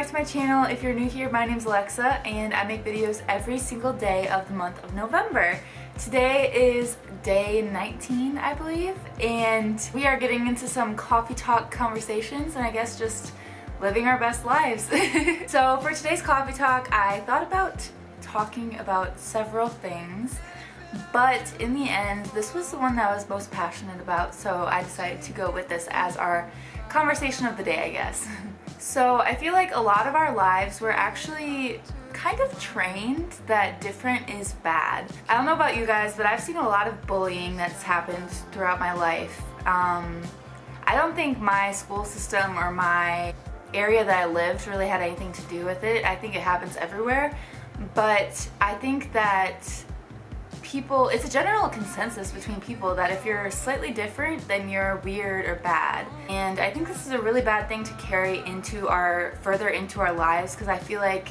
back to my channel. If you're new here, my name's Alexa and I make videos every single day of the month of November. Today is day 19, I believe, and we are getting into some coffee talk conversations and I guess just living our best lives. So for today's coffee talk, I thought about talking about several things, but in the end, this was the one that I was most passionate about, so I decided to go with this as our conversation of the day, I guess. So I feel like a lot of our lives we're actually kind of trained that different is bad. I don't know about you guys, but I've seen a lot of bullying that's happened throughout my life. I don't think my school system or my area that I lived really had anything to do with it. I think it happens everywhere, but I think that it's a general consensus between people that if you're slightly different, then you're weird or bad. And I think this is a really bad thing to carry further into our lives, because I feel like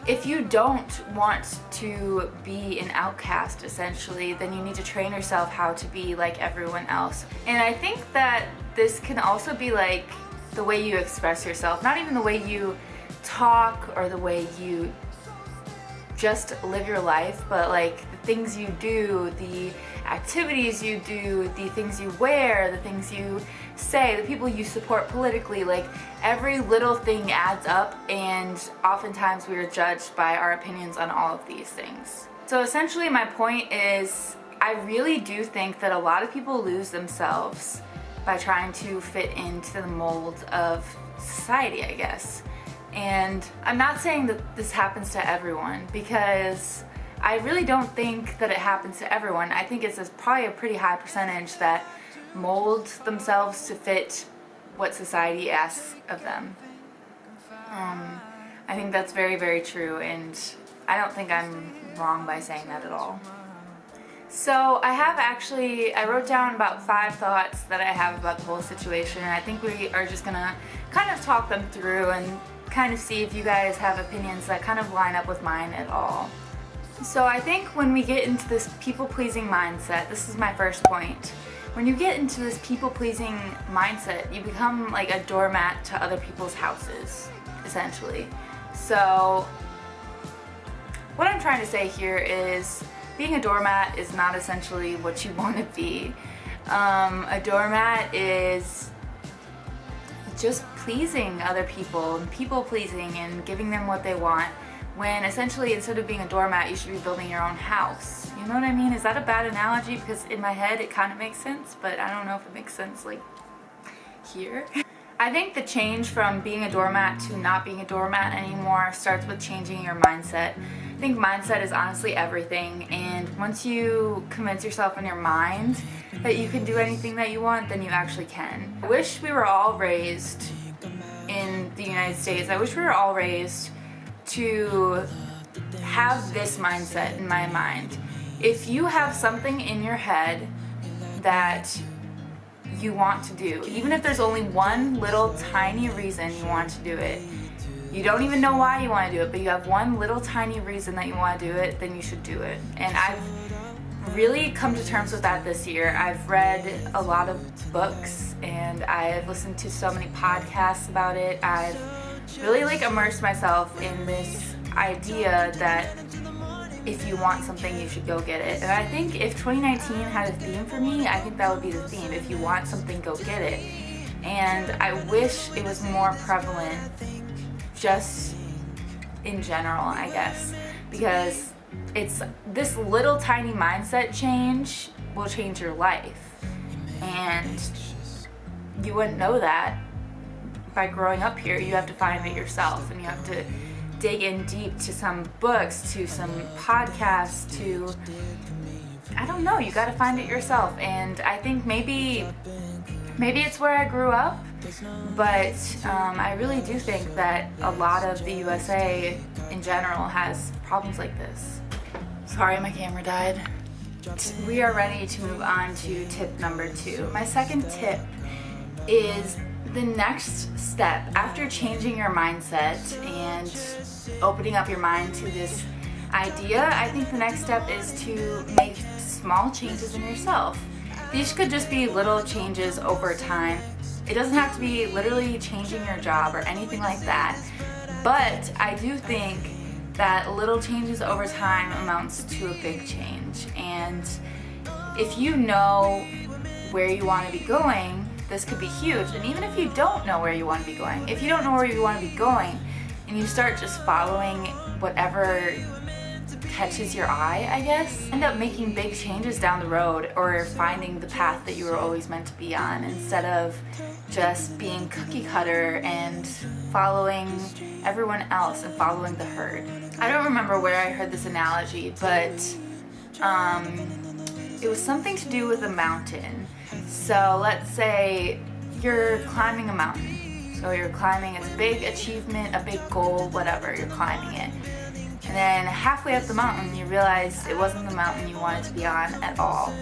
if you don't want to be an outcast, essentially, then you need to train yourself how to be like everyone else. And I think that this can also be like the way you express yourself, not even the way you talk or the way you just live your life, but like the things you do, the activities you do, the things you wear, the things you say, the people you support politically, like every little thing adds up, and oftentimes we are judged by our opinions on all of these things. So essentially my point is, I really do think that a lot of people lose themselves by trying to fit into the mold of society, I guess. And I'm not saying that this happens to everyone, because I really don't think that it happens to everyone. I think it's probably a pretty high percentage that mold themselves to fit what society asks of them. I think that's very, very true, and I don't think I'm wrong by saying that at all. So I wrote down about 5 thoughts that I have about the whole situation, and I think we are just gonna kind of talk them through and kind of see if you guys have opinions that kind of line up with mine at all. So I think when we get into this people-pleasing mindset, this is my first point. When you get into this people-pleasing mindset, you become like a doormat to other people's houses, essentially. So what I'm trying to say here is being a doormat is not essentially what you want to be. A doormat is just pleasing other people and people pleasing and giving them what they want, when essentially instead of being a doormat you should be building your own house. You know what I mean? Is that a bad analogy? Because in my head it kind of makes sense, but I don't know if it makes sense like here. I think the change from being a doormat to not being a doormat anymore starts with changing your mindset. I think mindset is honestly everything, and once you convince yourself in your mind that you can do anything that you want, then you actually can. I wish we were all raised in the United States. I wish we were all raised to have this mindset in my mind. If you have something in your head that you want to do, even if there's only one little tiny reason you want to do it, you don't even know why you want to do it, but you have one little tiny reason that you want to do it, then you should do it. And I've really come to terms with that this year. I've read a lot of books and I've listened to so many podcasts about it. I've really immersed myself in this idea that if you want something, you should go get it. And I think if 2019 had a theme for me, I think that would be the theme. If you want something, go get it. And I wish it was more prevalent just in general, I guess, because it's this little tiny mindset change will change your life, and you wouldn't know that by growing up here. You have to find it yourself, and you have to dig in deep to some books, to some podcasts, to, I don't know, you gotta find it yourself. And I think maybe it's where I grew up, but I really do think that a lot of the USA in general has problems like this. Sorry, my camera died. We are ready to move on to tip number 2. My second tip is the next step after changing your mindset and opening up your mind to this idea. I think the next step is to make small changes in yourself. These could just be little changes over time. It doesn't have to be literally changing your job or anything like that, But I do think that little changes over time amounts to a big change. And if you know where you want to be going, this could be huge. And even if you don't know where you want to be going, if you don't know where you want to be going and you start just following whatever catches your eye, I guess, end up making big changes down the road, or finding the path that you were always meant to be on, instead of just being cookie cutter and following everyone else and following the herd. I don't remember where I heard this analogy, but it was something to do with a mountain. So let's say you're climbing a mountain. So you're climbing, it's a big achievement, a big goal, whatever, you're climbing it. And then halfway up the mountain, you realize it wasn't the mountain you wanted to be on at all.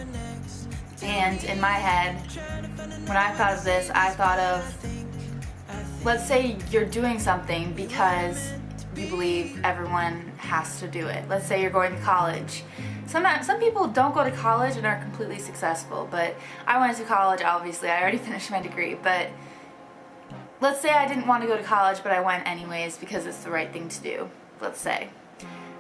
And in my head, when I thought of this, I thought of, let's say you're doing something because you believe everyone has to do it. Let's say you're going to college. Some people don't go to college and are completely successful, but I went to college, obviously. I already finished my degree, but let's say I didn't want to go to college, but I went anyways because it's the right thing to do, let's say.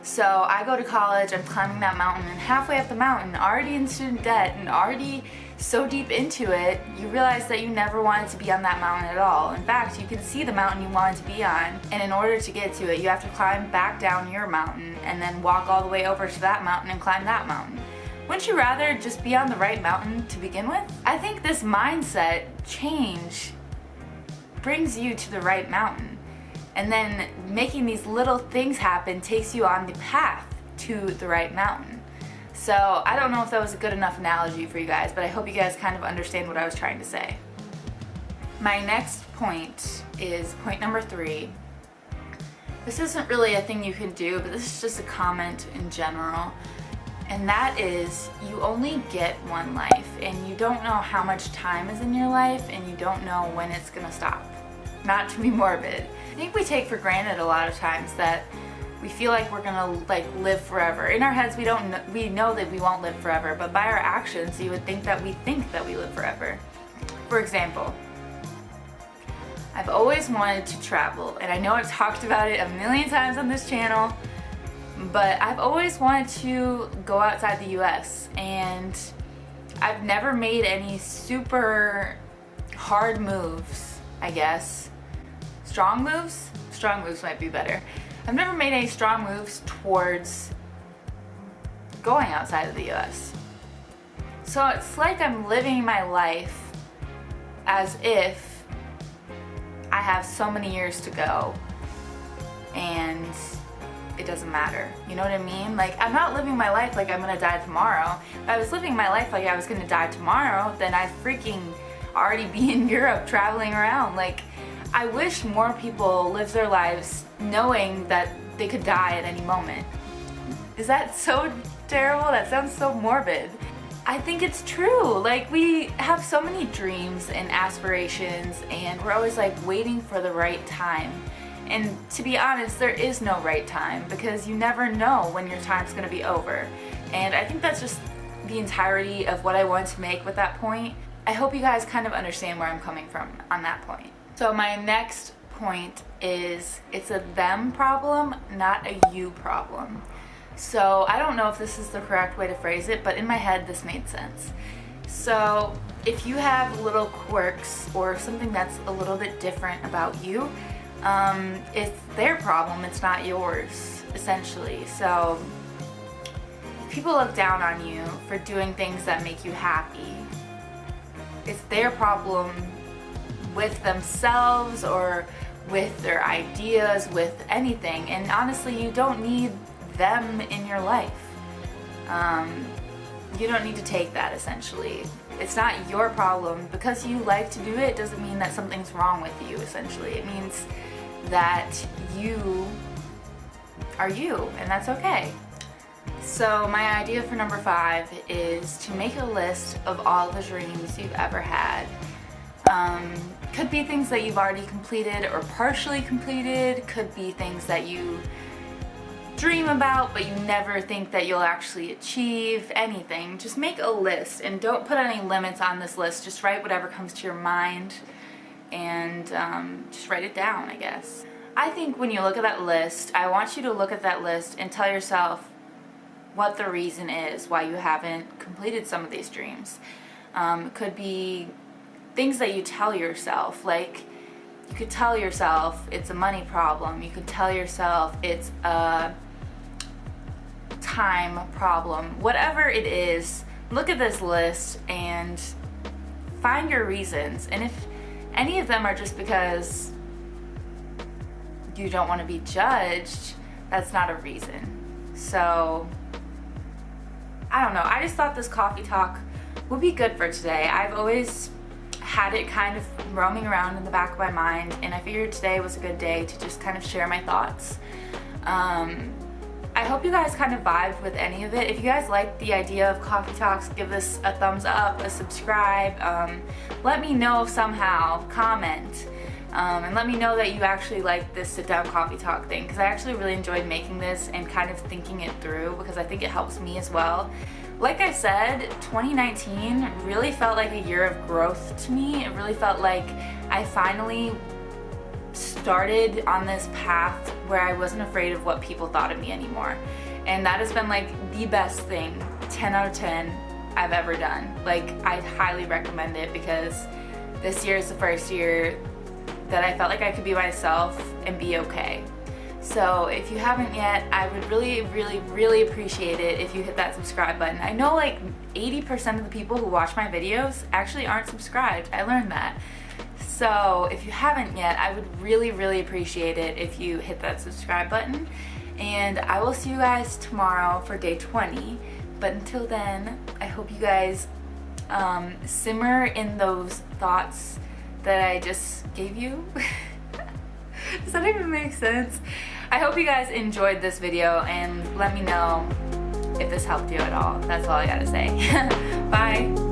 So I go to college, I'm climbing that mountain, and halfway up the mountain, already in student debt and already so deep into it, you realize that you never wanted to be on that mountain at all. In fact, you can see the mountain you wanted to be on, and in order to get to it, you have to climb back down your mountain and then walk all the way over to that mountain and climb that mountain. Wouldn't you rather just be on the right mountain to begin with? I think this mindset change brings you to the right mountain. And then making these little things happen takes you on the path to the right mountain. So I don't know if that was a good enough analogy for you guys, but I hope you guys kind of understand what I was trying to say. My next point is point number 3. This isn't really a thing you can do, but this is just a comment in general. And that is, you only get one life, and you don't know how much time is in your life, and you don't know when it's gonna stop. Not to be morbid. I think we take for granted a lot of times that we feel like we're gonna live forever. In our heads, we know that we won't live forever, but by our actions, you would think that we live forever. For example, I've always wanted to travel, and I know I've talked about it a million times on this channel, but I've always wanted to go outside the US, and I've never made any super hard moves, I guess. Strong moves? Strong moves might be better. I've never made any strong moves towards going outside of the US. So it's like I'm living my life as if I have so many years to go and it doesn't matter. You know what I mean? Like, I'm not living my life like I'm gonna die tomorrow. If I was living my life like I was gonna die tomorrow, then I'd freaking already be in Europe traveling around. Like, I wish more people lived their lives knowing that they could die at any moment. Is that so terrible? That sounds so morbid. I think it's true. Like, we have so many dreams and aspirations, and we're always like waiting for the right time. And to be honest, there is no right time, because you never know when your time's gonna be over. And I think that's just the entirety of what I wanted to make with that point. I hope you guys kind of understand where I'm coming from on that point. So my next point is, it's a them problem, not a you problem. So I don't know if this is the correct way to phrase it, but in my head this made sense. So if you have little quirks or something that's a little bit different about you, it's their problem, it's not yours, essentially. So if people look down on you for doing things that make you happy, it's their problem with themselves or with their ideas, with anything. And honestly, you don't need them in your life. You don't need to take that, essentially. It's not your problem. Because you like to do it doesn't mean that something's wrong with you, essentially. It means that you are you, and that's okay. So my idea for number 5 is to make a list of all the dreams you've ever had. Could be things that you've already completed or partially completed, could be things that you dream about but you never think that you'll actually achieve, anything. Just make a list and don't put any limits on this list. Just write whatever comes to your mind and just write it down, I guess. I think when you look at that list, I want you to look at that list and tell yourself what the reason is why you haven't completed some of these dreams. It could be things that you tell yourself, like you could tell yourself it's a money problem, you could tell yourself it's a time problem. Whatever it is, look at this list and find your reasons. And if any of them are just because you don't want to be judged, that's not a reason. So I don't know, I just thought this coffee talk would be good for today. I've always had it kind of roaming around in the back of my mind, and I figured today was a good day to just kind of share my thoughts. I hope you guys kind of vibed with any of it. If you guys like the idea of coffee talks, give this a thumbs up, a subscribe. Let me know somehow, comment, and let me know that you actually like this sit down coffee talk thing, because I actually really enjoyed making this and kind of thinking it through, because I think it helps me as well. Like I said, 2019 really felt like a year of growth to me. It really felt like I finally started on this path where I wasn't afraid of what people thought of me anymore. And that has been like the best thing, 10 out of 10, I've ever done. Like, I highly recommend it, because this year is the first year that I felt like I could be myself and be okay. So if you haven't yet, I would really, really, really appreciate it if you hit that subscribe button. I know like 80% of the people who watch my videos actually aren't subscribed. I learned that. So if you haven't yet, I would really, really appreciate it if you hit that subscribe button. And I will see you guys tomorrow for day 20. But until then, I hope you guys simmer in those thoughts that I just gave you. Does that even make sense? I hope you guys enjoyed this video, and let me know if this helped you at all. That's all I gotta say. Bye.